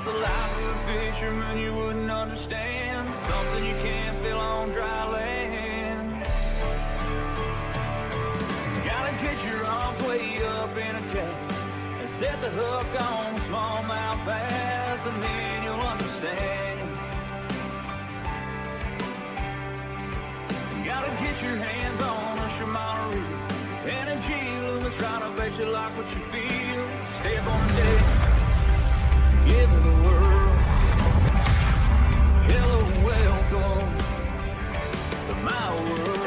It's a life of a fisherman you wouldn't understand. Something you can't feel on dry land. Gotta get your arms way up in a cage and set the hook on smallmouth bass, and then you'll understand. Gotta get your hands on a Shimano reel and a G-Loomis rod. I bet you like what you feel. Step on the deck, give it the world. Hello, welcome to my world.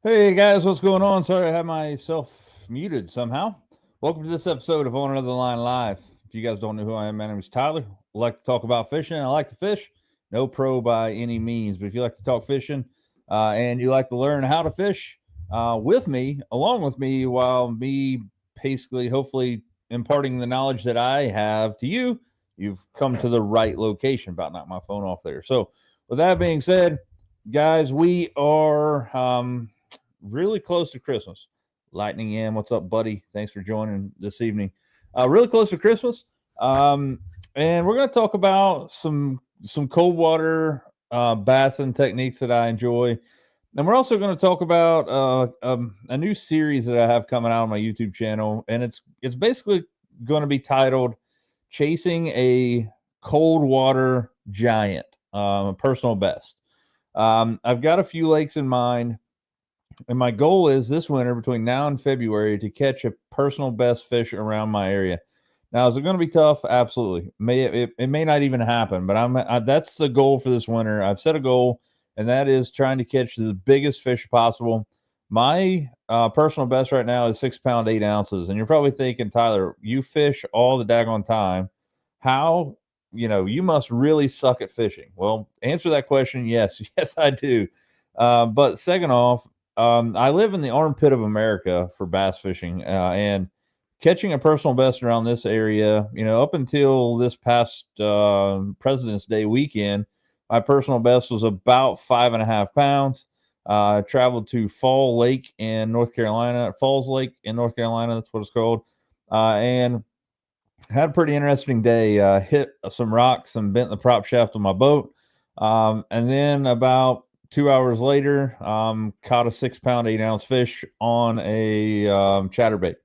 Hey guys, what's going on? Sorry I had myself muted somehow. Welcome to this episode of On Another Line Live. If you guys don't know who I am, my name is Tyler. I like to talk about fishing. I like to fish. No pro by any means, but if you like to talk fishing and you like to learn how to fish with me, along with me, while me basically hopefully imparting the knowledge that I have to you, you've come to the right location. About knocked my phone off there. So with that being said, guys, we are really close to Christmas. Lightning in, what's up, buddy? Thanks for joining this evening. Really close to Christmas. And we're going to talk about some cold water bassing techniques that I enjoy. And we're also going to talk about a new series that I have coming out on my YouTube channel. And it's basically going to be titled Chasing a Cold Water Giant, personal best. I've got a few lakes in mind. And my goal is this winter, between now and February, to catch a personal best fish around my area. Now, is it going to be tough? Absolutely. It may not even happen, but that's the goal for this winter. I've set a goal, and that is trying to catch the biggest fish possible. My personal best right now is 6 pound 8 ounces, and you're probably thinking, Tyler, you fish all the daggone time. How? You must really suck at fishing. Well, answer that question. Yes, I do. But second off, I live in the armpit of America for bass fishing, and catching a personal best around this area, up until this past President's Day weekend, my personal best was about 5.5 pounds. I traveled to Falls Lake in North Carolina, that's what it's called, and had a pretty interesting day. Hit some rocks and bent the prop shaft of my boat, and then about 2 hours later, caught a 6 pound 8 ounce fish on a chatterbait.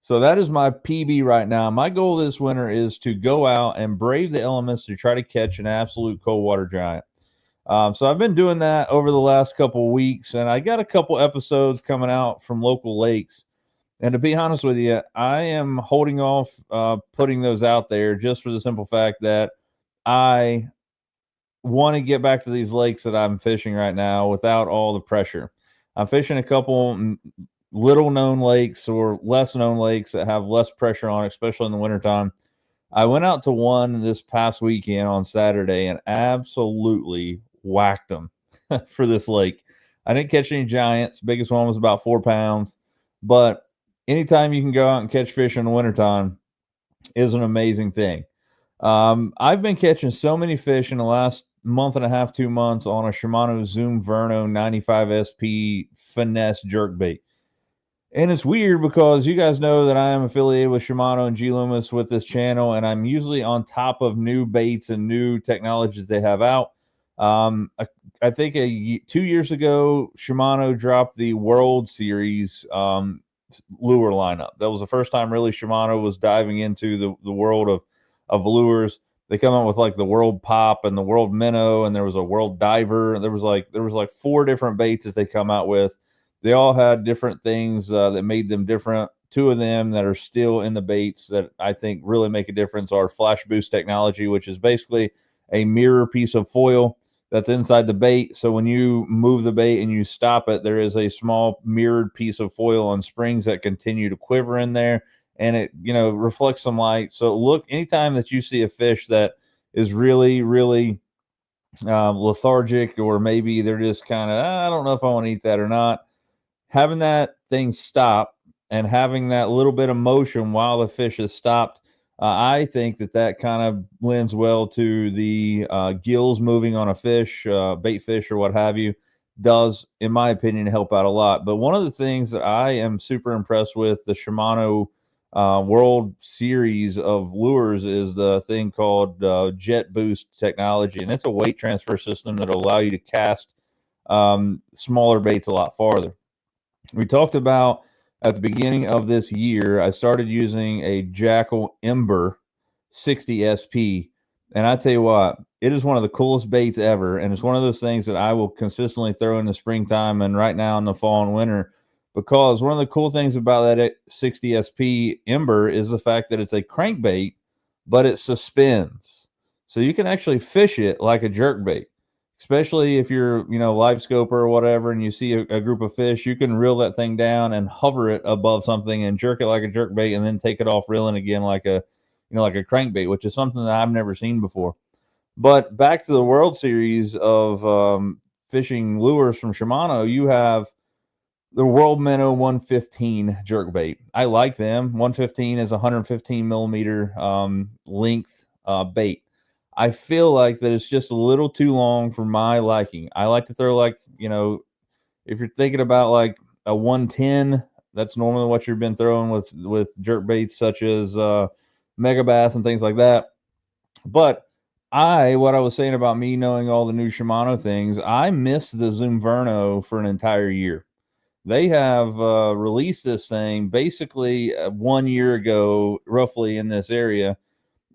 So that is my PB right now. My goal this winter is to go out and brave the elements to try to catch an absolute cold water giant. So I've been doing that over the last couple of weeks, and I got a couple episodes coming out from local lakes. And to be honest with you, I am holding off putting those out there just for the simple fact that I want to get back to these lakes that I'm fishing right now without all the pressure. I'm fishing a couple little known lakes or less known lakes that have less pressure on it, especially in the wintertime. I went out to one this past weekend on Saturday and absolutely whacked them for this lake. I didn't catch any giants. Biggest one was about 4 pounds. But anytime you can go out and catch fish in the wintertime is an amazing thing. I've been catching so many fish in the last month and a half, 2 months on a Shimano Zoom Verno 95 SP finesse jerkbait. And it's weird because you guys know that I am affiliated with Shimano and G-Loomis with this channel, and I'm usually on top of new baits and new technologies they have out. I think 2 years ago, Shimano dropped the World Series lure lineup. That was the first time really Shimano was diving into the world of lures. They come out with like the World Pop and the World Minnow, and there was a World Diver. There was like 4 different baits that they come out with. They all had different things that made them different. 2 of them that are still in the baits that I think really make a difference are Flash Boost technology, which is basically a mirror piece of foil that's inside the bait. So when you move the bait and you stop it, there is a small mirrored piece of foil on springs that continue to quiver in there, and it reflects some light. So look, anytime that you see a fish that is really, really lethargic, or maybe they're just kind of, I don't know if I want to eat that or not, having that thing stop and having that little bit of motion while the fish is stopped, I think that kind of lends well to the gills moving on a fish, bait fish or what have you, does, in my opinion, help out a lot. But one of the things that I am super impressed with the Shimano World Series of lures is the thing called Jet Boost technology, and it's a weight transfer system that'll allow you to cast smaller baits a lot farther. We talked about at the beginning of this year, I started using a Jackall Ember 60 SP, and I tell you what, it is one of the coolest baits ever, and it's one of those things that I will consistently throw in the springtime and right now in the fall and winter. Because one of the cool things about that 60 SP Ember is the fact that it's a crankbait, but it suspends. So you can actually fish it like a jerkbait, especially if you're, live scoper or whatever, and you see a group of fish, you can reel that thing down and hover it above something and jerk it like a jerkbait and then take it off reeling again like a crankbait, which is something that I've never seen before. But back to the World Series of fishing lures from Shimano, you have the World Minnow 115 jerkbait. I like them. 115 is 115 millimeter length bait. I feel like that it's just a little too long for my liking. I like to throw if you're thinking about like a 110, that's normally what you've been throwing with jerk baits such as Megabass and things like that. But what I was saying about me knowing all the new Shimano things, I missed the Zoom Verno for an entire year. They have released this thing basically 1 year ago, roughly in this area.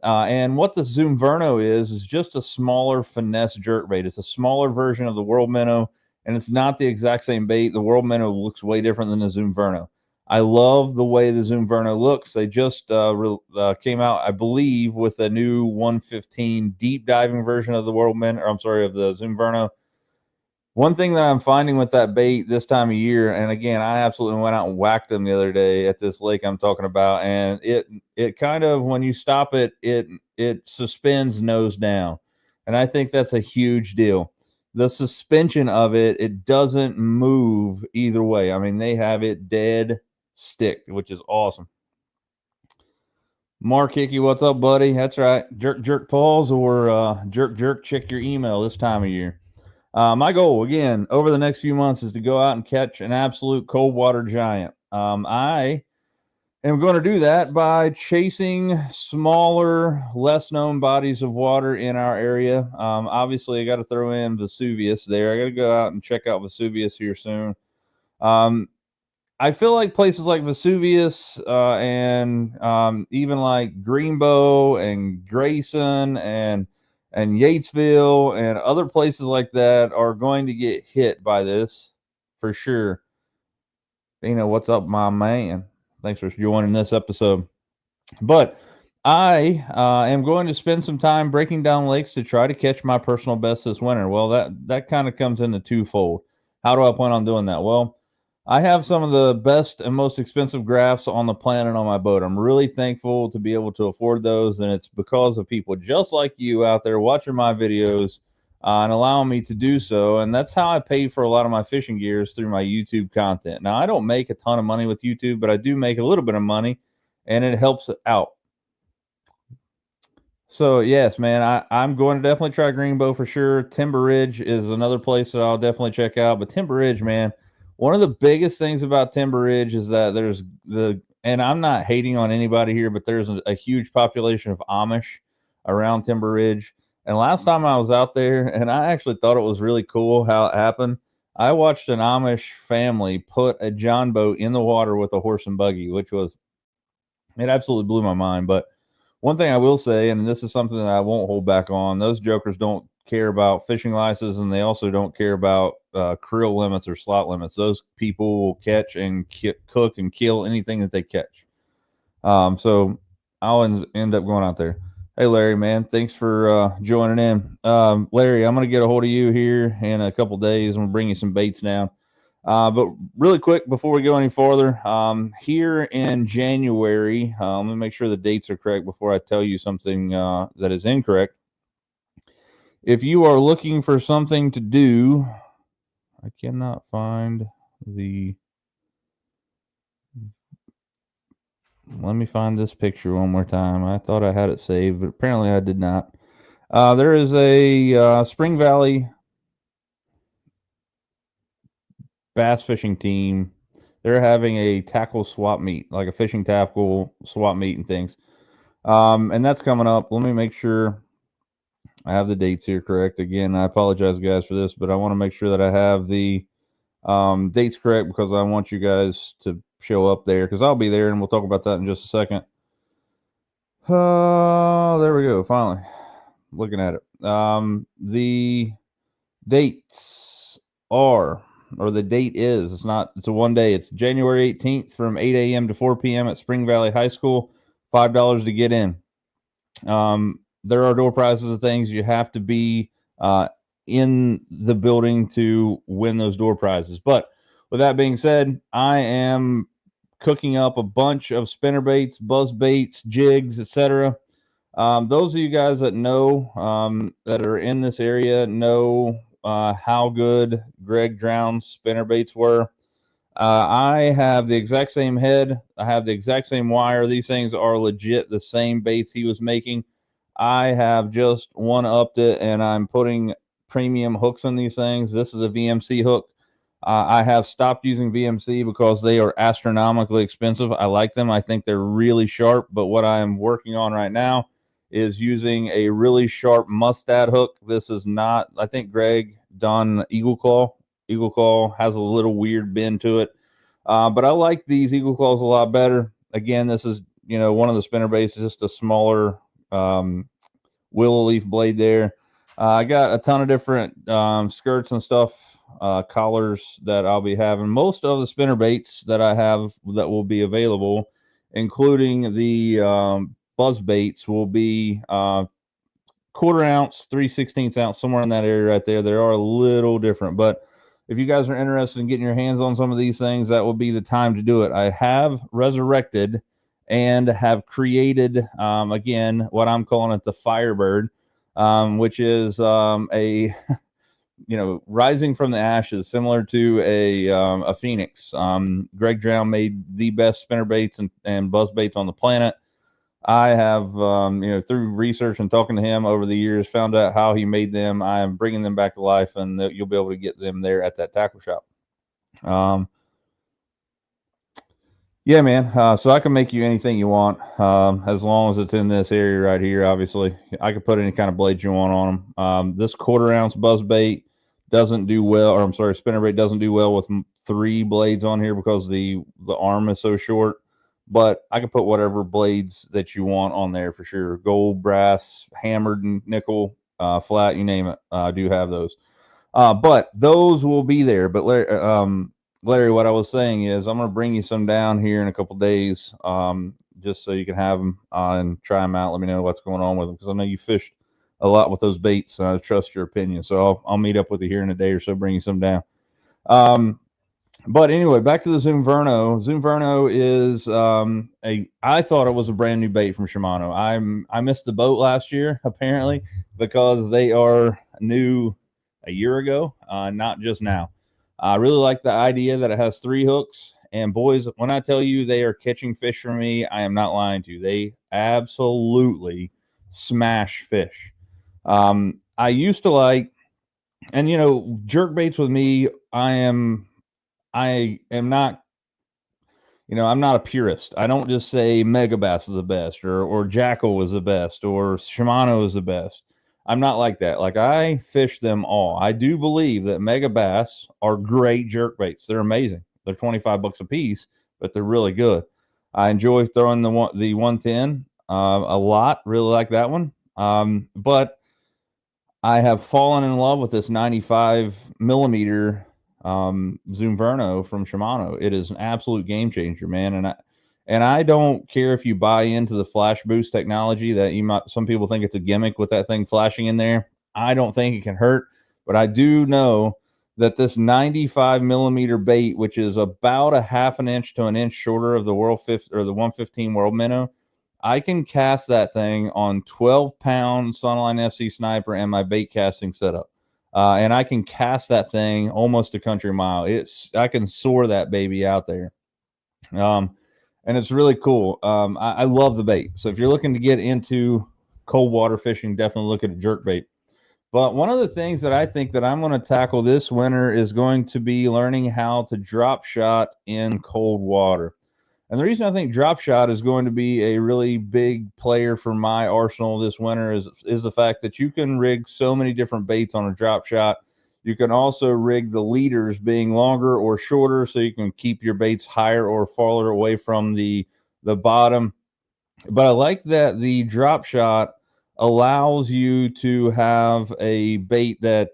And what the Zoom Verno is just a smaller finesse jerkbait. It's a smaller version of the World Minnow, and it's not the exact same bait. The World Minnow looks way different than the Zoom Verno. I love the way the Zoom Verno looks. They just came out, I believe, with a new 115 deep diving version of the World Minnow, of the Zoom Verno. One thing that I'm finding with that bait this time of year, and again, I absolutely went out and whacked them the other day at this lake I'm talking about, and it kind of, when you stop it, it suspends nose down, and I think that's a huge deal. The suspension of it doesn't move either way. I mean, they have it dead stick, which is awesome. Mark Hickey, what's up, buddy? That's right. Jerk Pauls or jerk check your email this time of year. My goal, again, over the next few months is to go out and catch an absolute cold water giant. I am going to do that by chasing smaller, less known bodies of water in our area. Obviously, I got to throw in Vesuvius there. I got to go out and check out Vesuvius here soon. I feel like places like Vesuvius and even like Greenbow and Grayson and Yatesville and other places like that are going to get hit by this for sure. What's up, my man? Thanks for joining this episode. But I am going to spend some time breaking down lakes to try to catch my personal best this winter. Well, that kind of comes into twofold. How do I plan on doing that? Well, I have some of the best and most expensive grafts on the planet on my boat. I'm really thankful to be able to afford those, and it's because of people just like you out there watching my videos and allowing me to do so. And that's how I pay for a lot of my fishing gears, through my YouTube content. Now, I don't make a ton of money with YouTube, but I do make a little bit of money, and it helps out. So, yes, man, I'm going to definitely try Greenbow for sure. Timber Ridge is another place that I'll definitely check out. But Timber Ridge, man, one of the biggest things about Timber Ridge is that and I'm not hating on anybody here, but there's a huge population of Amish around Timber Ridge. And last time I was out there, and I actually thought it was really cool how it happened, I watched an Amish family put a John boat in the water with a horse and buggy, it absolutely blew my mind. But one thing I will say, and this is something that I won't hold back on, those jokers don't care about fishing licenses, and they also don't care about creel limits or slot limits. Those people will catch and cook and kill anything that they catch. So I'll end up going out there. Hey, Larry, man, thanks for joining in. Larry, I'm going to get a hold of you here in a couple days. I'm going to bring you some baits now. But really quick, before we go any farther, here in January, let me make sure the dates are correct before I tell you something that is incorrect. If you are looking for something to do, I cannot find let me find this picture one more time. I thought I had it saved, but apparently I did not. There is a Spring Valley bass fishing team they're having a tackle swap meet, like a fishing tackle swap meet and things. And that's coming up. Let me make sure I have the dates here correct. Again, I apologize, guys, for this, but I want to make sure that I have the dates correct because I want you guys to show up there because I'll be there, and we'll talk about that in just a second. There we go. Finally, looking at it. The dates are, or the date is, it's a one day. It's January 18th from 8 a.m. to 4 p.m. at Spring Valley High School. $5 to get in. There are door prizes and things. You have to be in the building to win those door prizes. But with that being said, I am cooking up a bunch of spinner baits, buzz baits, jigs, etc. Those of you guys that know that are in this area know how good Greg Drown's spinner baits were. I have the exact same head. I have the exact same wire. These things are legit the same baits he was making. I have just one-upped it, and I'm putting premium hooks on these things. This is a VMC hook. I have stopped using VMC because they are astronomically expensive. I like them. I think they're really sharp, but what I am working on right now is using a really sharp Mustad hook. This is not, I think Greg done Eagle Claw. Eagle Claw has a little weird bend to it, but I like these Eagle Claws a lot better. Again, this is, one of the spinner baits is just a smaller willow leaf blade there. I got a ton of different skirts and stuff, collars that I'll be having. Most of the spinner baits that I have that will be available, including the buzz baits, will be 1/4 ounce, 3/16 ounce, somewhere in that area right there. They are a little different, but if you guys are interested in getting your hands on some of these things, that will be the time to do it. I have resurrected and have created, again, what I'm calling it the Firebird, which is a, rising from the ashes, similar to a phoenix. Greg Drown made the best spinner baits and buzz baits on the planet. I have, through research and talking to him over the years, found out how he made them. I am bringing them back to life, and you'll be able to get them there at that tackle shop. Yeah, man. So I can make you anything you want, as long as it's in this area right here. Obviously, I can put any kind of blades you want on them. This 1/4 ounce buzz bait doesn't do well, or I'm sorry, spinner bait doesn't do well with 3 blades on here because the arm is so short. But I can put whatever blades that you want on there for sure. Gold, brass, hammered, and nickel, flat, you name it. I do have those. But those will be there. But Larry, what I was saying is I'm going to bring you some down here in a couple days, just so you can have them and try them out. Let me know what's going on with them, because I know you fished a lot with those baits, and I trust your opinion. So I'll meet up with you here in a day or so, bring you some down. But anyway, back to the Zoom Verno. Zoom Verno is I thought it was a brand new bait from Shimano. I missed the boat last year, apparently, because they are new a year ago, not just now. I really like the idea that it has 3 hooks. And boys, when I tell you they are catching fish for me, I am not lying to you. They absolutely smash fish. I used to like, and jerk baits with me, I am not, I'm not a purist. I don't just say Megabass is the best or Jackal is the best or Shimano is the best. I'm not like that. Like, I fish them all. I do believe that Megabass are great jerk baits. They're amazing. They're $25 a piece, but they're really good. I enjoy throwing the 110 a lot. Really like that one. But I have fallen in love with this 95 millimeter Zoom Verno from Shimano. It is an absolute game changer, man. And I don't care if you buy into the flash boost technology that some people think it's a gimmick with that thing flashing in there. I don't think it can hurt, but I do know that this 95 millimeter bait, which is about a 1/2 inch to an inch shorter of the the 115 World Minnow, I can cast that thing on 12-pound Sunline FC Sniper and my bait casting setup. And I can cast that thing almost a country mile. I can soar that baby out there. And it's really cool. I love the bait. So if you're looking to get into cold water fishing, definitely look at a jerk bait. But one of the things that I think that I'm going to tackle this winter is going to be learning how to drop shot in cold water. And the reason I think drop shot is going to be a really big player for my arsenal this winter is the fact that you can rig so many different baits on a drop shot. You can also rig the leaders being longer or shorter so you can keep your baits higher or farther away from the bottom. But I like that the drop shot allows you to have a bait that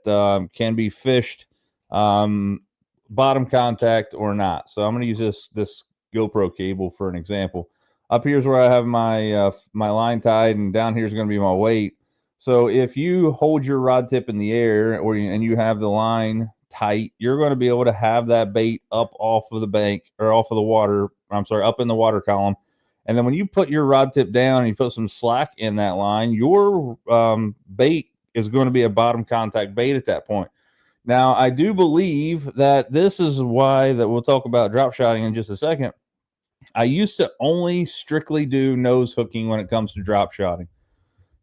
can be fished bottom contact or not. So I'm going to use this GoPro cable for an example. Up here's where I have my my line tied, and down here is going to be my weight. So if you hold your rod tip in the air and you have the line tight, you're going to be able to have that bait up off of the bank or off of the water. I'm sorry, up in the water column. And then when you put your rod tip down and you put some slack in that line, your bait is going to be a bottom contact bait at that point. Now, I do believe that this is why that we'll talk about drop shotting in just a second. I used to only strictly do nose hooking when it comes to drop shotting.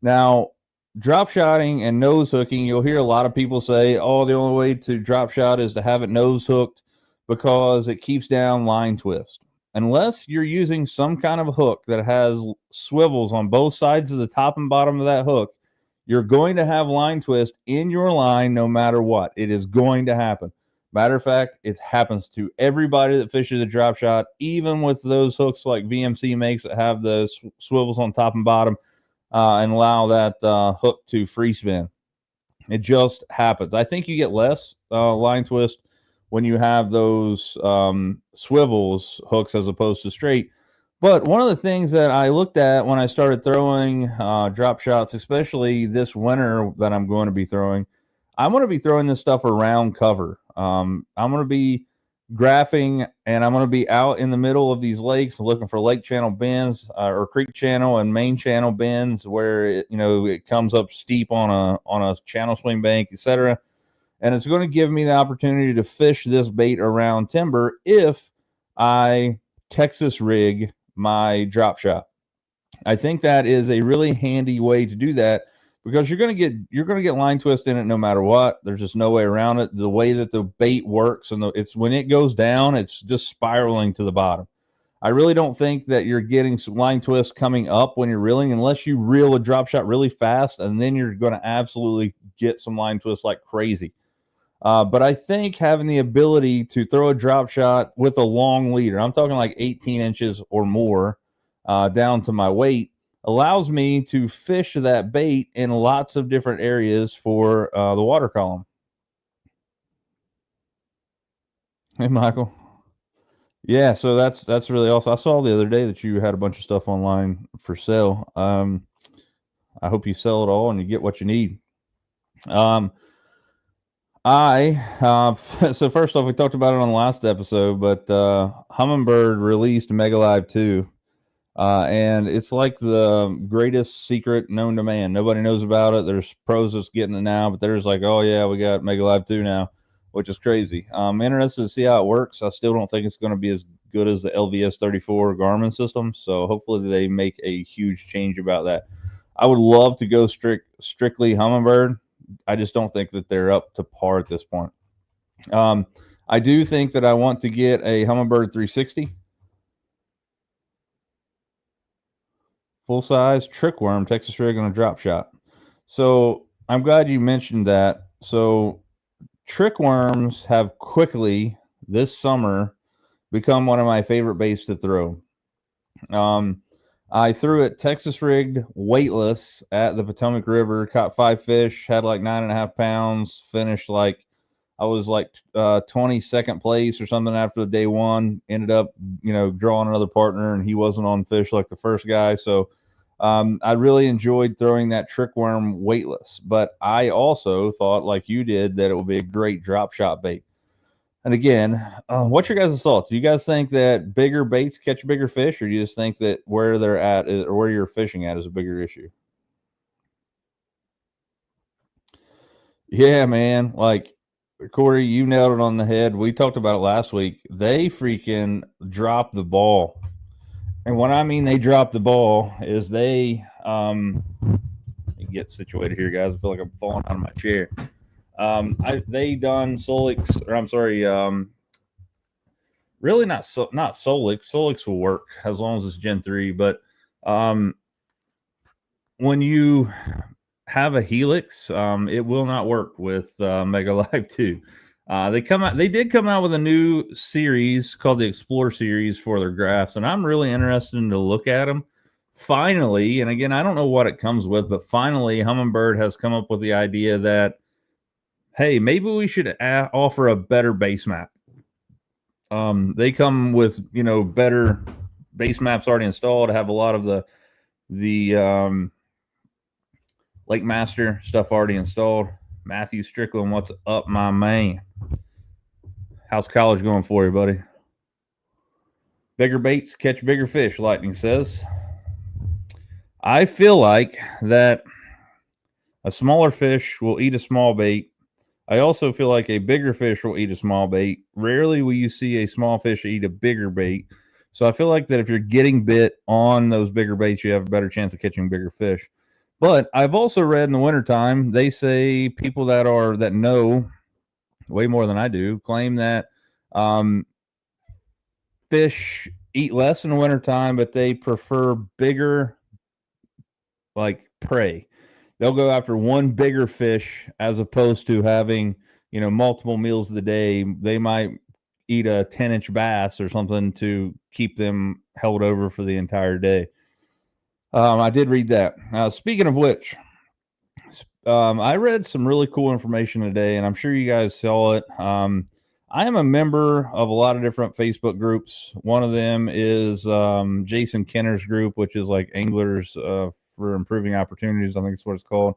Now, drop shotting and nose hooking, you'll hear a lot of people say, oh, the only way to drop shot is to have it nose hooked because it keeps down line twist. Unless you're using some kind of hook that has swivels on both sides of the top and bottom of that hook, you're going to have line twist in your line no matter what. It is going to happen. Matter of fact, it happens to everybody that fishes a drop shot, even with those hooks like VMC makes that have the swivels on top and bottom and allow that hook to free spin. It just happens. I think you get less line twist when you have those swivels hooks as opposed to straight. But one of the things that I looked at when I started throwing drop shots, especially this winter that I'm going to be throwing, I'm going to be throwing this stuff around cover. I'm going to be graphing, and I'm going to be out in the middle of these lakes looking for lake channel bends or creek channel and main channel bends where it comes up steep on a channel swing bank, etc. And it's going to give me the opportunity to fish this bait around timber if I Texas rig my drop shot. I think that is a really handy way to do that because you're going to get line twist in it no matter what. There's just no way around it. The way that the bait works and it's when it goes down, it's just spiraling to the bottom. I really don't think that you're getting some line twist coming up when you're reeling unless you reel a drop shot really fast, and then you're going to absolutely get some line twist like crazy. But I think having the ability to throw a drop shot with a long leader, I'm talking like 18 inches or more down to my weight, allows me to fish that bait in lots of different areas for the water column. Hey, Michael. Yeah, so that's really awesome. I saw the other day that you had a bunch of stuff online for sale. I hope you sell it all and you get what you need. So first off, we talked about it on the last episode, but Humminbird released Mega Live 2, and it's like the greatest secret known to man. Nobody knows about it. There's pros that's getting it now, but there's like, oh yeah, we got Mega Live 2 now, which is crazy. I'm interested to see how it works. I still don't think it's going to be as good as the LVS 34 Garmin system, so hopefully they make a huge change about that. I would love to go strictly Humminbird. I just don't think that they're up to par at this point. I do think that I want to get a Humminbird 360. Full-size trick worm, Texas rig on a drop shot. So I'm glad you mentioned that. So trick worms have quickly this summer become one of my favorite baits to throw. I threw it Texas rigged, weightless at the Potomac River, caught 5 fish, had like 9.5 pounds, finished like I was like 22nd place or something after the day one. Ended up, drawing another partner, and he wasn't on fish like the first guy. So I really enjoyed throwing that trick worm weightless. But I also thought, like you did, that it would be a great drop shot bait. And again, what's your guys' thoughts? Do you guys think that bigger baits catch bigger fish, or do you just think that where they're at or where you're fishing at is a bigger issue? Yeah, man. Like, Corey, you nailed it on the head. We talked about it last week. They freaking drop the ball. And what I mean they drop the ball is they get get situated here, guys. I feel like I'm falling out of my chair. They done Solix, or I'm sorry, really not Solix. Solix will work as long as it's Gen 3, but when you have a Helix, it will not work with Mega Live 2. They did come out with a new series called the Explore series for their graphs, and I'm really interested in to look at them. Finally, and again, I don't know what it comes with, but finally, Humminbird has come up with the idea that, hey, maybe we should offer a better base map. They come with, better base maps already installed, have a lot of the Lake Master stuff already installed. Matthew Strickland, what's up, my man? How's college going for you, buddy? Bigger baits catch bigger fish, Lightning says. I feel like that a smaller fish will eat a small bait. I also feel like a bigger fish will eat a small bait. Rarely will you see a small fish eat a bigger bait. So I feel like that if you're getting bit on those bigger baits, you have a better chance of catching bigger fish. But I've also read in the wintertime, they say people that know way more than I do claim that fish eat less in the wintertime, but they prefer bigger, like, prey. They'll go after one bigger fish as opposed to having, multiple meals of the day. They might eat a 10-inch bass or something to keep them held over for the entire day. I did read that. Speaking of which, I read some really cool information today, and I'm sure you guys saw it. I am a member of a lot of different Facebook groups. One of them is Jason Kenner's group, which is like Anglers for Improving Opportunities. I think it's what it's called.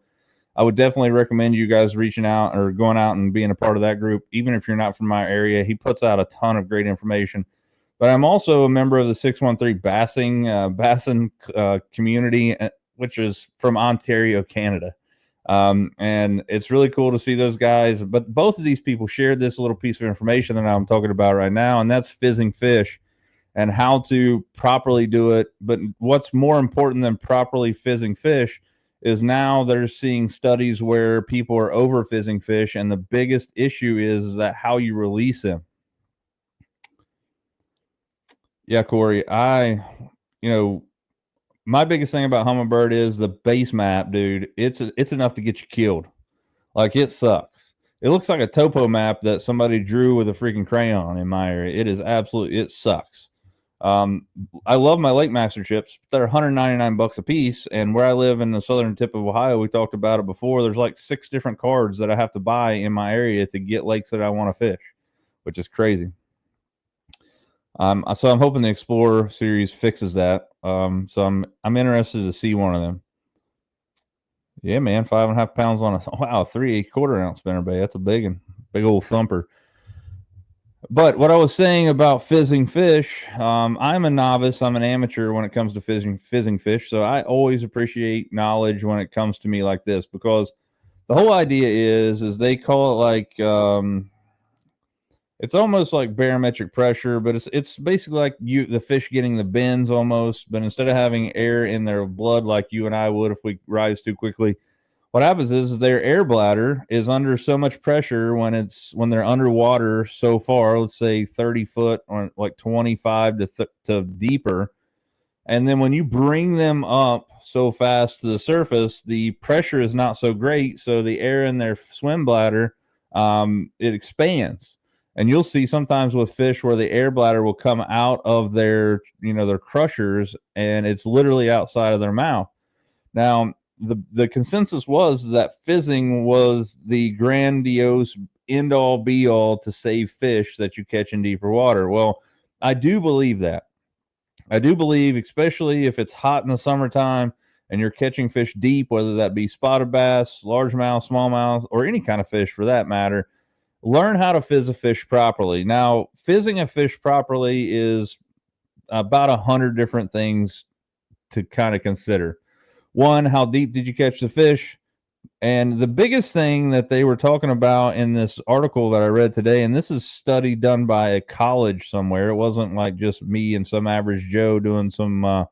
I would definitely recommend you guys reaching out or going out and being a part of that group, even if you're not from my area. He puts out a ton of great information. But I'm also a member of the 613 Bassin community, which is from Ontario, Canada. And it's really cool to see those guys. But both of these people shared this little piece of information that I'm talking about right now, and that's fizzing fish and how to properly do it. But what's more important than properly fizzing fish is now they're seeing studies where people are over fizzing fish, and the biggest issue is that how you release them. Yeah, Corey, my biggest thing about Humminbird is the base map, dude. It's enough to get you killed. Like, it sucks. It looks like a topo map that somebody drew with a freaking crayon in my area. It sucks. I love my Lake Master chips. They're $199 a piece, and where I live in the southern tip of Ohio, we talked about it before, there's like 6 different cards that I have to buy in my area to get lakes that I want to fish, which is crazy. So I'm hoping the Explorer series fixes that. So I'm interested to see one of them. Yeah, man, 5.5 pounds on a 3/4 ounce spinnerbait. That's a big old thumper. But what I was saying about fizzing fish, I'm a novice. I'm an amateur when it comes to fizzing fish. So I always appreciate knowledge when it comes to me like this, because the whole idea is they call it like it's almost like barometric pressure, but it's basically like the fish getting the bends almost, but instead of having air in their blood like you and I would if we rise too quickly, what happens is their air bladder is under so much pressure when they're underwater so far, let's say 30 foot or like 25 to deeper. And then when you bring them up so fast to the surface, the pressure is not so great. So the air in their swim bladder, it expands. And you'll see sometimes with fish where the air bladder will come out of their crushers, and it's literally outside of their mouth. Now, the consensus was that fizzing was the grandiose end-all be-all to save fish that you catch in deeper water. Well, I do believe that. I do believe, especially if it's hot in the summertime and you're catching fish deep, whether that be spotted bass, largemouth, smallmouth, or any kind of fish for that matter, learn how to fizz a fish properly. Now, fizzing a fish properly is about 100 different things to kind of consider. One, how deep did you catch the fish? And the biggest thing that they were talking about in this article that I read today, and this is study done by a college somewhere. It wasn't like just me and some average Joe doing some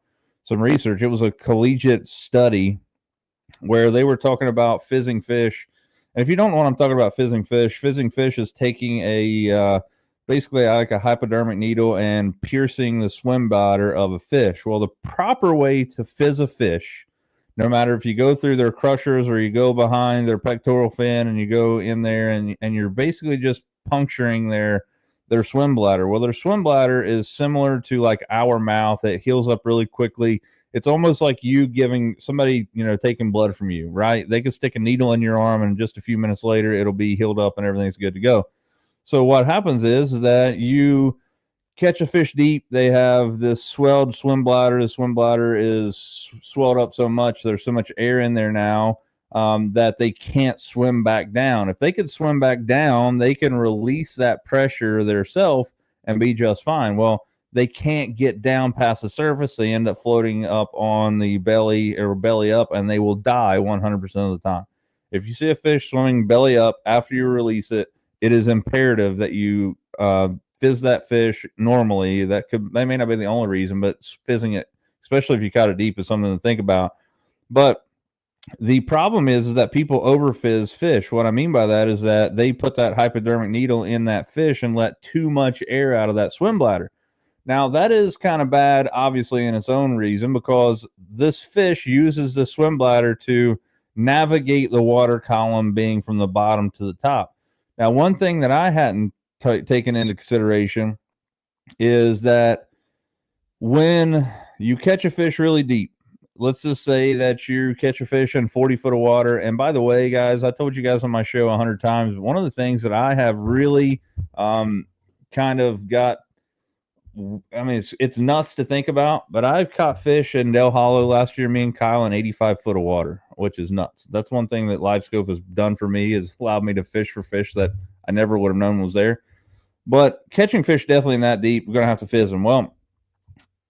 research. It was a collegiate study where they were talking about fizzing fish. And if you don't know what I'm talking about, fizzing fish is taking a basically like a hypodermic needle and piercing the swim bladder of a fish. Well, the proper way to fizz a fish, no matter if you go through their crushers or you go behind their pectoral fin and you go in there and you're basically just puncturing their swim bladder. Well, their swim bladder is similar to like our mouth. It heals up really quickly. It's almost like you giving somebody, taking blood from you, right? They could stick a needle in your arm and just a few minutes later, it'll be healed up and everything's good to go. So what happens is that you catch a fish deep. They have this swelled swim bladder. The swim bladder is swelled up so much. There's so much air in there now that they can't swim back down. If they could swim back down, they can release that pressure themselves and be just fine. Well, they can't get down past the surface. They end up floating up on the belly or belly up, and they will die 100% of the time. If you see a fish swimming belly up after you release it, it is imperative that you fizz that fish normally. That may not be the only reason, but fizzing it, especially if you caught it deep, is something to think about. But the problem is that people over fizz fish. What I mean by that is that they put that hypodermic needle in that fish and let too much air out of that swim bladder. Now, that is kind of bad, obviously, in its own reason, because this fish uses the swim bladder to navigate the water column being from the bottom to the top. Now, one thing that I hadn't taken into consideration is that when you catch a fish really deep, let's just say that you catch a fish in 40 foot of water. And by the way, guys, I told you guys on my show 100 times, one of the things that I have really kind of got, I mean, it's nuts to think about, but I've caught fish in Del Hollow last year, me and Kyle, in 85 foot of water, which is nuts. That's one thing that LiveScope has done for me, is allowed me to fish for fish that I never would have known was there. But catching fish definitely in that deep, we're going to have to fizz them. Well,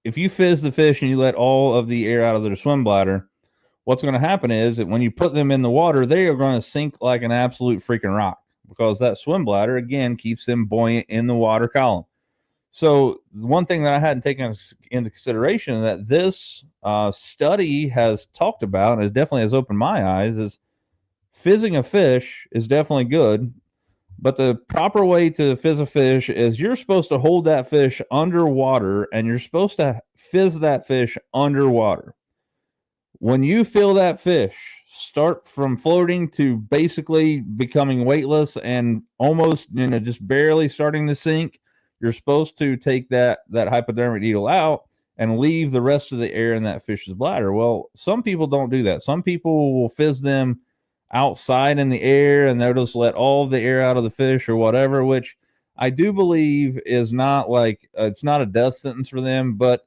if you fizz the fish and you let all of the air out of their swim bladder, what's going to happen is that when you put them in the water, they are going to sink like an absolute freaking rock, because that swim bladder, again, keeps them buoyant in the water column. So one thing that I hadn't taken into consideration that this study has talked about, and it definitely has opened my eyes, is fizzing a fish is definitely good. But the proper way to fizz a fish is you're supposed to hold that fish underwater, and you're supposed to fizz that fish underwater. When you feel that fish start from floating to basically becoming weightless and almost, just barely starting to sink, you're supposed to take that hypodermic needle out and leave the rest of the air in that fish's bladder. Well, some people don't do that. Some people will fizz them outside in the air, and they'll just let all the air out of the fish or whatever, which I do believe is not like, it's not a death sentence for them. But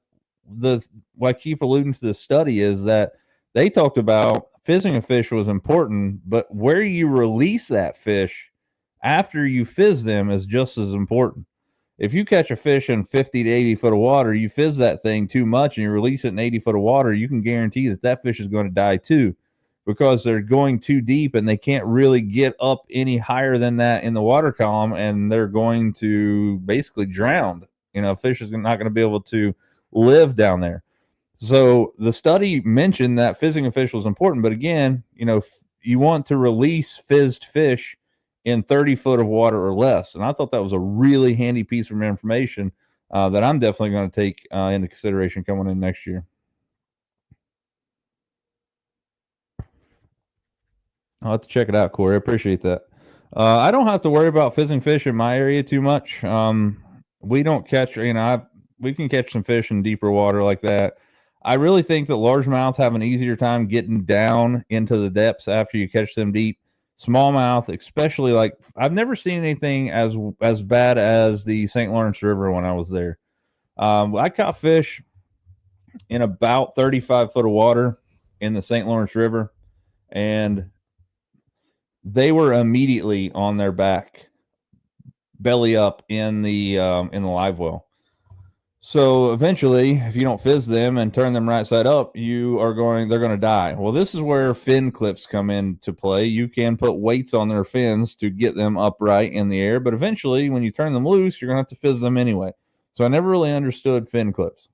what I keep alluding to the study is that they talked about fizzing a fish was important, but where you release that fish after you fizz them is just as important. If you catch a fish in 50 to 80 foot of water, you fizz that thing too much and you release it in 80 foot of water, you can guarantee that fish is going to die too, because they're going too deep and they can't really get up any higher than that in the water column, and they're going to basically drown. Fish is not going to be able to live down there. So the study mentioned that fizzing a fish was important, but again, you want to release fizzed fish in 30 foot of water or less. And I thought that was a really handy piece of information that I'm definitely going to take into consideration coming in next year. I'll have to check it out, Corey. I appreciate that. I don't have to worry about fizzing fish in my area too much. We don't catch, we can catch some fish in deeper water like that. I really think that largemouth have an easier time getting down into the depths after you catch them deep. Smallmouth, especially, like, I've never seen anything as bad as the St. Lawrence River when I was there. I caught fish in about 35 foot of water in the St. Lawrence River, and they were immediately on their back, belly up in the live well. So eventually, if you don't fizz them and turn them right side up, they're going to die. Well, this is where fin clips come into play. You can put weights on their fins to get them upright in the air, but eventually, when you turn them loose, you're going to have to fizz them anyway. So I never really understood fin clips.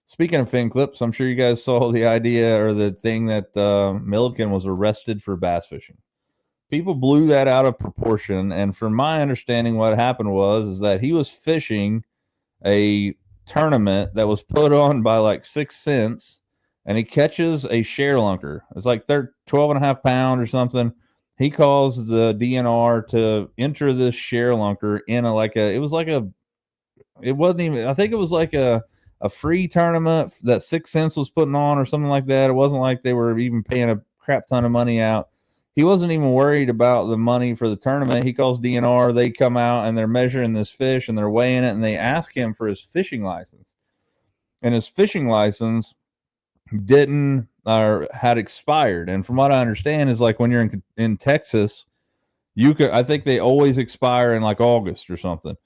Speaking of fin clips, I'm sure you guys saw the idea or the thing that Milliken was arrested for bass fishing. People blew that out of proportion, and from my understanding, what happened was that he was fishing a tournament that was put on by like 6 cents, and he catches a share lunker. It's like they're 12.5 pound or something. He calls the DNR to enter this share lunker in it wasn't even, I think it was like a free tournament that 6 cents was putting on or something like that. It wasn't like they were even paying a crap ton of money out. He wasn't even worried about the money for the tournament. He calls DNR. They come out and they're measuring this fish and they're weighing it, and they ask him for his fishing license. And his fishing license didn't or had expired. And from what I understand is like when you're in Texas, I think they always expire in like August or something.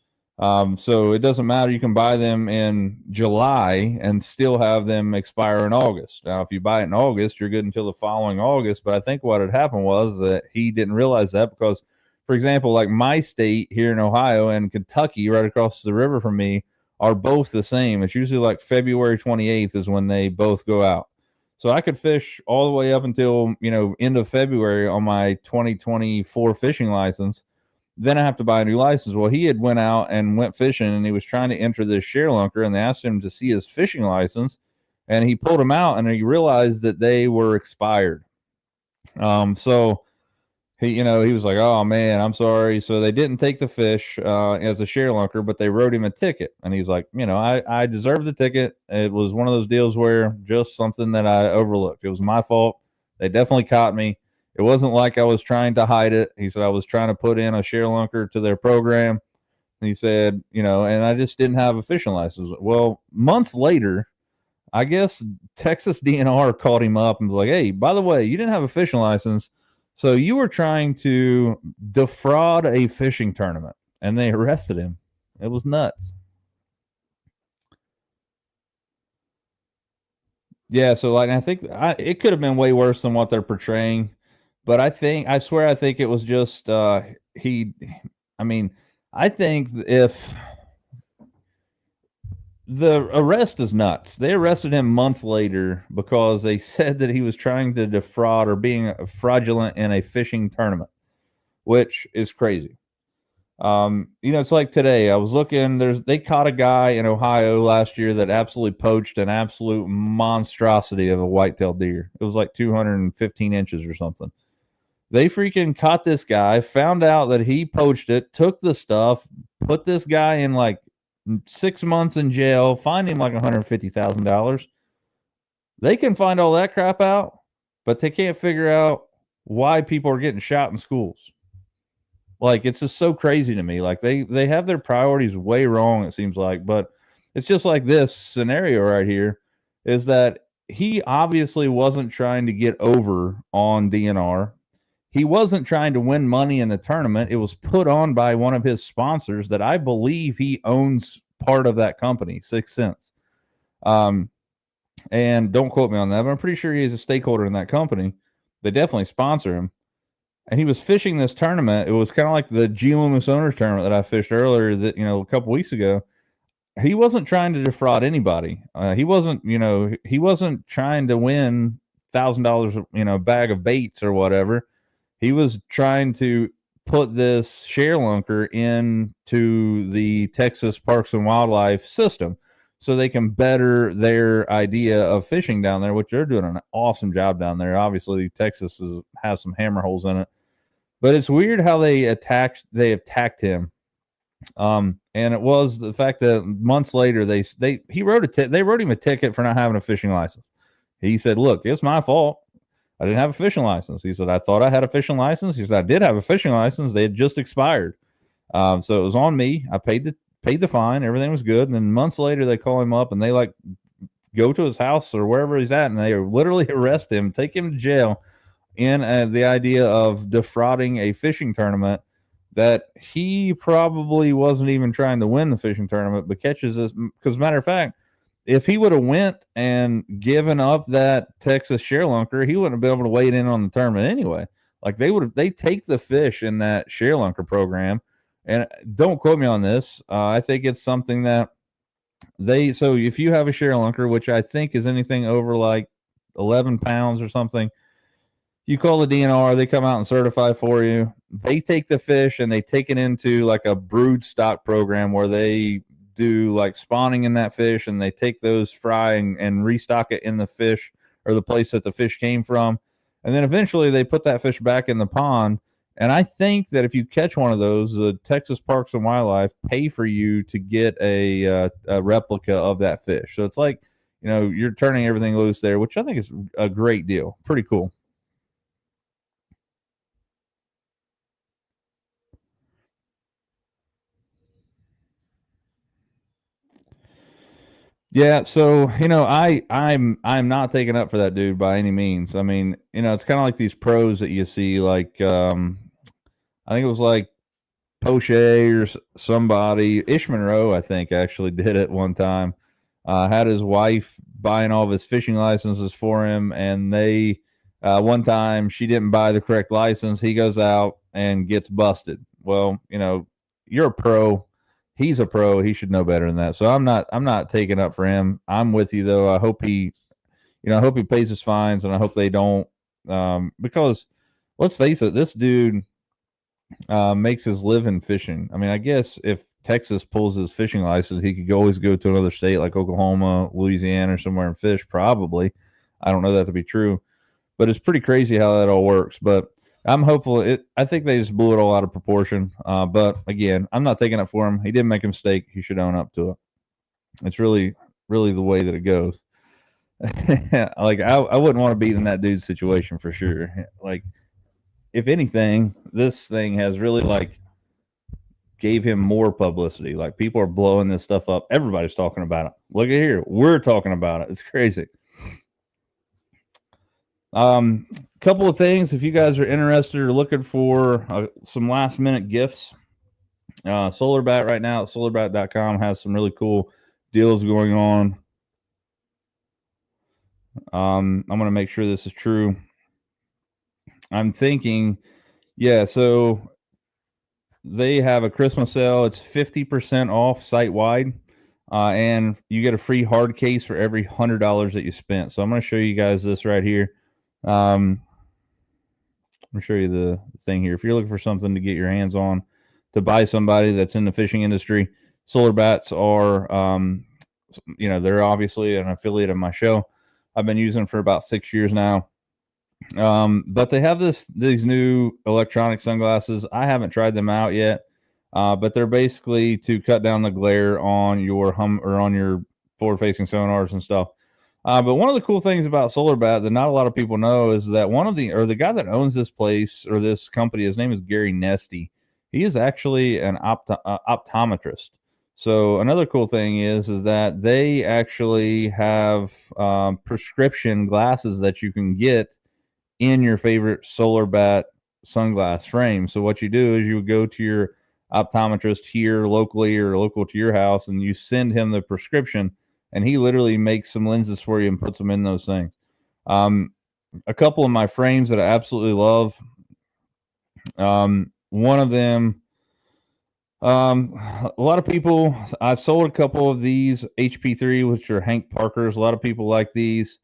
So it doesn't matter. You can buy them in July and still have them expire in August. Now, if you buy it in August, you're good until the following August. But I think what had happened was that he didn't realize that because, for example, like my state here in Ohio and Kentucky, right across the river from me, are both the same. It's usually like February 28th is when they both go out. So I could fish all the way up until, end of February on my 2024 fishing license. Then I have to buy a new license. Well, he had went out and went fishing, and he was trying to enter this share lunker, and they asked him to see his fishing license, and he pulled them out, and he realized that they were expired. So he was like, "Oh man, I'm sorry." So they didn't take the fish as a share lunker, but they wrote him a ticket, and he's like, I deserve the ticket. It was one of those deals where just something that I overlooked. It was my fault. They definitely caught me. It wasn't like I was trying to hide it. He said I was trying to put in a share lunker to their program. And he said, and I just didn't have a fishing license. Well, months later, I guess Texas DNR called him up and was like, "Hey, by the way, you didn't have a fishing license. So you were trying to defraud a fishing tournament." And they arrested him. It was nuts. Yeah, so like I think it could have been way worse than what they're portraying. But I think it was just he. I mean, I think if the arrest is nuts, they arrested him months later because they said that he was trying to defraud or being fraudulent in a fishing tournament, which is crazy. It's like today. I was looking. They caught a guy in Ohio last year that absolutely poached an absolute monstrosity of a whitetail deer. It was like 215 inches or something. They freaking caught this guy, found out that he poached it, took the stuff, put this guy in like 6 months in jail, fined him like $150,000. They can find all that crap out, but they can't figure out why people are getting shot in schools. Like, it's just so crazy to me. Like, they have their priorities way wrong, it seems like. But it's just like this scenario right here is that he obviously wasn't trying to get over on DNR. He wasn't trying to win money in the tournament. It was put on by one of his sponsors that I believe he owns part of that company, 6 cents. And don't quote me on that, but I'm pretty sure he is a stakeholder in that company. They definitely sponsor him. And he was fishing this tournament. It was kind of like the G. Loomis Owners tournament that I fished earlier a couple weeks ago. He wasn't trying to defraud anybody. He wasn't trying to win $1,000, bag of baits or whatever. He was trying to put this share lunker into the Texas Parks and Wildlife system so they can better their idea of fishing down there, which they're doing an awesome job down there. Obviously, Texas has some hammer holes in it, but it's weird how they attacked him. And it was the fact that months later they wrote him a ticket for not having a fishing license. He said, "Look, it's my fault. I didn't have a fishing license." He said, "I thought I had a fishing license." He said, "I did have a fishing license. They had just expired. So it was on me. I paid the fine. Everything was good." And then months later, they call him up and they like go to his house or wherever he's at, and they literally arrest him, take him to jail in the idea of defrauding a fishing tournament that he probably wasn't even trying to win the fishing tournament, but catches this. Because matter of fact, if he would have went and given up that Texas share lunker, he wouldn't have been able to wade in on the tournament anyway. Like they take the fish in that share lunker program, and don't quote me on this. I think it's something that So if you have a ShareLunker, which I think is anything over like 11 pounds or something, you call the DNR, they come out and certify for you. They take the fish and they take it into like a brood stock program where they do like spawning in that fish, and they take those fry and restock it in the fish or the place that the fish came from. And then eventually they put that fish back in the pond. And I think that if you catch one of those, the Texas Parks and Wildlife pay for you to get a replica of that fish. So it's like, you're turning everything loose there, which I think is a great deal. Pretty cool. Yeah, so I'm not taking up for that dude by any means. I mean, it's kind of like these pros that you see, like I think it was like Poche or somebody. Ish Monroe, I think, actually did it one time. Had his wife buying all of his fishing licenses for him, and they one time she didn't buy the correct license. He goes out and gets busted. Well, you're a pro. He's a pro. He should know better than that. So I'm not taking up for him. I'm with you though. I hope he pays his fines, and I hope they don't, because let's face it, this dude makes his living fishing. I mean, I guess if Texas pulls his fishing license, he could always go to another state like Oklahoma, Louisiana, or somewhere and fish. Probably, I don't know that to be true, but it's pretty crazy how that all works. But I'm hopeful. I think they just blew it all out of proportion. But again, I'm not taking it for him. He did make a mistake. He should own up to it. It's really, really the way that it goes. Like I wouldn't want to be in that dude's situation for sure. Like, if anything, this thing has really like gave him more publicity. Like, people are blowing this stuff up. Everybody's talking about it. Look at here. We're talking about it. It's crazy. Couple of things. If you guys are interested or looking for some last minute gifts, SolarBat right now at solarbat.com has some really cool deals going on. I'm going to make sure this is true. I'm thinking, yeah, so they have a Christmas sale. It's 50% off site wide, and you get a free hard case for every $100 that you spent. So I'm going to show you guys this right here. I'm going to show you the thing here. If you're looking for something to get your hands on, to buy somebody that's in the fishing industry, SolarBats are, they're obviously an affiliate of my show. I've been using them for about 6 years now. But they have these new electronic sunglasses. I haven't tried them out yet, but they're basically to cut down the glare on your on your forward-facing sonars and stuff. But one of the cool things about SolarBat that not a lot of people know is that the guy that owns this place or this company, his name is Gary Nesty. He is actually an optometrist. So another cool thing is that they actually have prescription glasses that you can get in your favorite SolarBat sunglass frame. So what you do is you go to your optometrist here locally or local to your house, and you send him the prescription, and he literally makes some lenses for you and puts them in those things. A couple of my frames that I absolutely love. One of them, a lot of people, I've sold a couple of these HP3, which are Hank Parkers. A lot of people like these.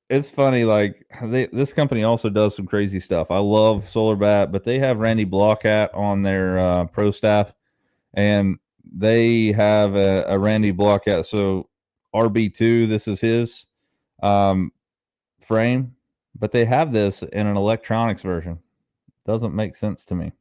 It's funny, like this company also does some crazy stuff. I love SolarBat, but they have Randy Blockhat on their pro staff, and they have a Randy Blockhat. So RB2, this is his frame, but they have this in an electronics version. Doesn't make sense to me.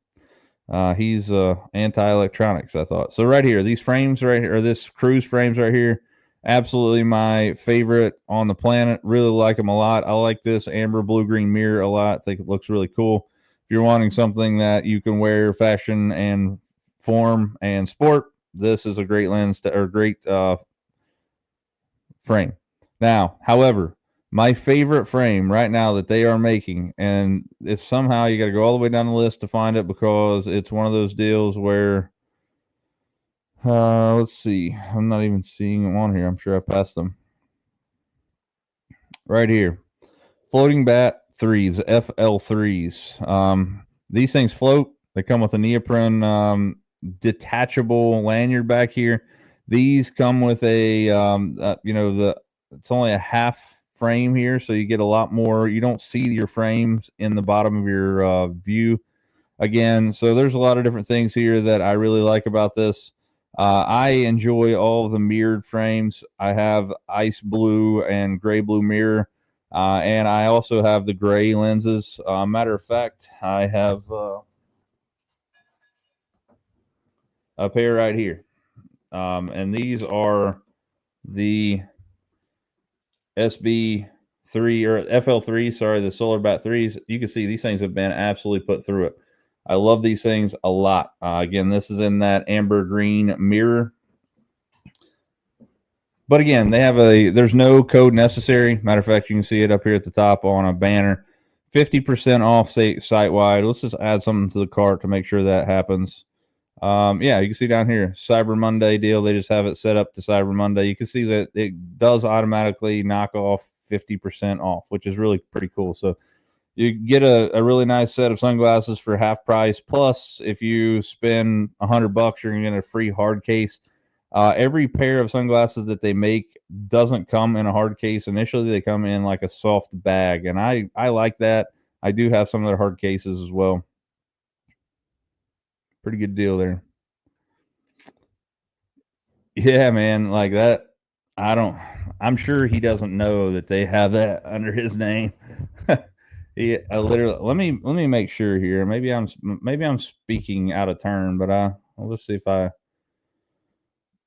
He's anti-electronics, I thought. So right here, these frames right here, or this cruise frames right here, absolutely my favorite on the planet. Really like them a lot. I like this amber blue-green mirror a lot. I think it looks really cool. If you're wanting something that you can wear fashion and form and sport, this is a great lens or great frame. Now, however, my favorite frame right now that they are making, and it's somehow you got to go all the way down the list to find it because it's one of those deals where let's see. I'm not even seeing them on here. I'm sure I passed them. Right here. Floating Bat 3s, FL3s. These things float. They come with a neoprene detachable lanyard back here. These come with a it's only a half frame here, so you get a lot more. You don't see your frames in the bottom of your view again. So there's a lot of different things here that I really like about this. I enjoy all of the mirrored frames. I have ice blue and gray blue mirror, and I also have the gray lenses. Matter of fact, I have a pair right here, and these are the SB3 or FL3. Sorry, the Solar Bat 3s. You can see these things have been absolutely put through it. I love these things a lot. Again, this is in that amber green mirror. But again, there's no code necessary. Matter of fact, you can see it up here at the top on a banner. 50% off site-wide. Let's just add something to the cart to make sure that happens. Yeah, you can see down here, Cyber Monday deal. They just have it set up to Cyber Monday. You can see that it does automatically knock off 50% off, which is really pretty cool. So you get a really nice set of sunglasses for half price. Plus, if you spend $100, you're going to get a free hard case. Every pair of sunglasses that they make doesn't come in a hard case. Initially, they come in like a soft bag, and I like that. I do have some of their hard cases as well. Pretty good deal there. Yeah, man, like that. I'm sure he doesn't know that they have that under his name. I literally let me make sure here. Maybe I'm speaking out of turn, but let's see if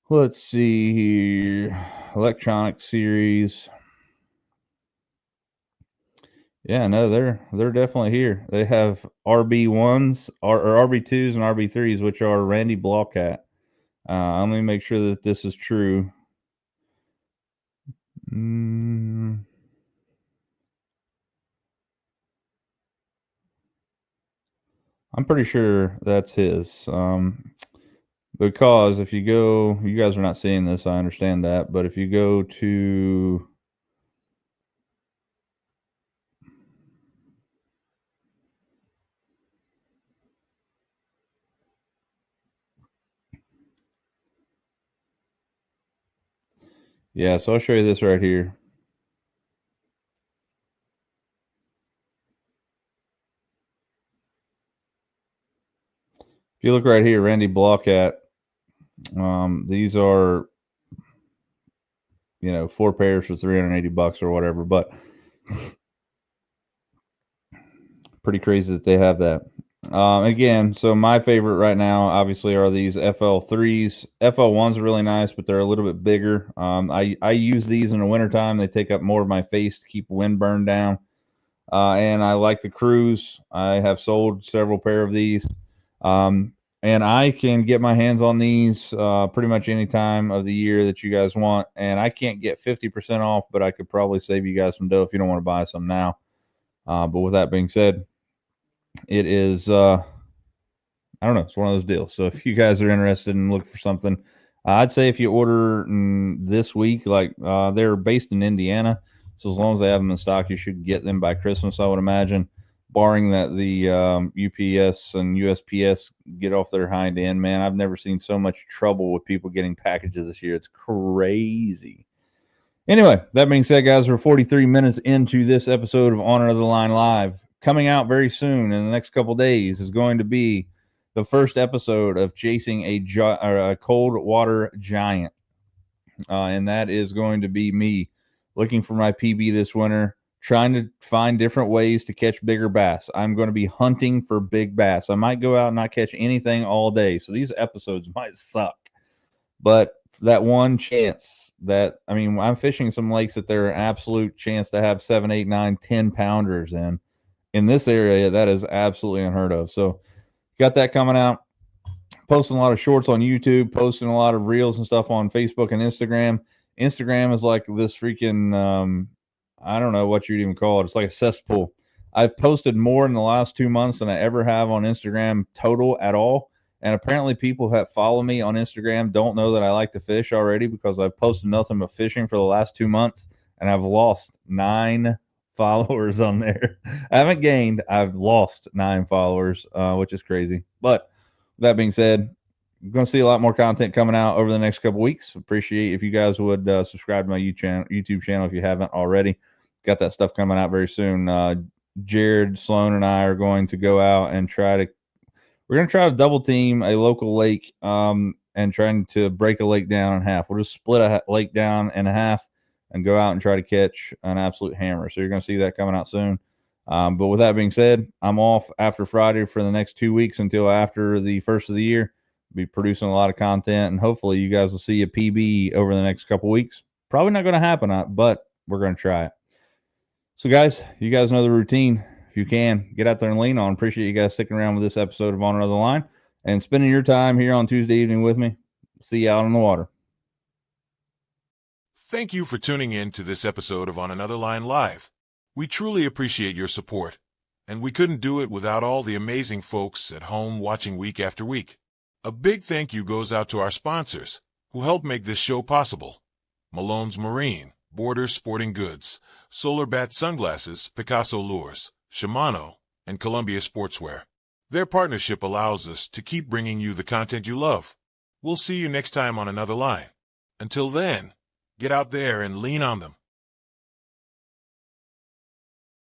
let's see here. Electronic series. Yeah, no, they're definitely here. They have RB1s or RB2s and RB3s, which are Randy Blaukat. Let me make sure that this is true. I'm pretty sure that's his. Because if you go, you guys are not seeing this, I understand that, but if you go to yeah, so I'll show you this right here. If you look right here, Randy Blaukat, these are 4 pairs for $380 or whatever, but pretty crazy that they have that. Again, so my favorite right now obviously are these FL3s. FL1s are really nice, but they're a little bit bigger. I use these in the wintertime. They take up more of my face to keep wind burn down. And I like the Cruise. I have sold several pair of these. And I can get my hands on these pretty much any time of the year that you guys want. And I can't get 50% off, but I could probably save you guys some dough if you don't want to buy some now. But with that being said, it is I don't know, it's one of those deals. So if you guys are interested and look for something, I'd say if you order this week, like they're based in Indiana, so as long as they have them in stock, you should get them by Christmas, I would imagine, barring that the UPS and USPS get off their hind end. Man, I've never seen so much trouble with people getting packages this year. It's crazy. Anyway, that being said, guys, we're 43 minutes into this episode of Honor of the Line Live. Coming out very soon in the next couple days is going to be the first episode of chasing a cold water giant. And that is going to be me looking for my PB this winter, trying to find different ways to catch bigger bass. I'm going to be hunting for big bass. I might go out and not catch anything all day. So these episodes might suck. But that one chance that, I'm fishing some lakes that there are an absolute chance to have 7, 8, 9, 10 pounders in this area. That is absolutely unheard of. So got that coming out. Posting a lot of shorts on YouTube, posting a lot of reels and stuff on Facebook and Instagram. Instagram is like this freaking, I don't know what you'd even call it. It's like a cesspool. I've posted more in the last 2 months than I ever have on Instagram total at all. And apparently people that follow me on Instagram don't know that I like to fish already, because I've posted nothing but fishing for the last 2 months, and I've lost 9 followers on there. I haven't gained, I've lost 9 followers, which is crazy. But that being said, going to see a lot more content coming out over the next couple weeks. Appreciate if you guys would subscribe to my YouTube channel if you haven't already. Got that stuff coming out very soon. Jared, Sloan, and I are going to go out and we're going to try to double team a local lake and trying to break a lake down in half. We'll just split a lake down in half and go out and try to catch an absolute hammer. So you're going to see that coming out soon. But with that being said, I'm off after Friday for the next 2 weeks until after the first of the year. Be producing a lot of content, and hopefully you guys will see a PB over the next couple weeks. Probably not going to happen, but we're going to try it. So, guys, you guys know the routine. If you can, get out there and lean on. Appreciate you guys sticking around with this episode of On Another Line and spending your time here on Tuesday evening with me. See you out on the water. Thank you for tuning in to this episode of On Another Line Live. We truly appreciate your support, and we couldn't do it without all the amazing folks at home watching week after week. A big thank you goes out to our sponsors, who help make this show possible. Malone's Marine, Borders Sporting Goods, Solar Bat Sunglasses, Picasso Lures, Shimano, and Columbia Sportswear. Their partnership allows us to keep bringing you the content you love. We'll see you next time on Another Line. Until then, get out there and lean on them.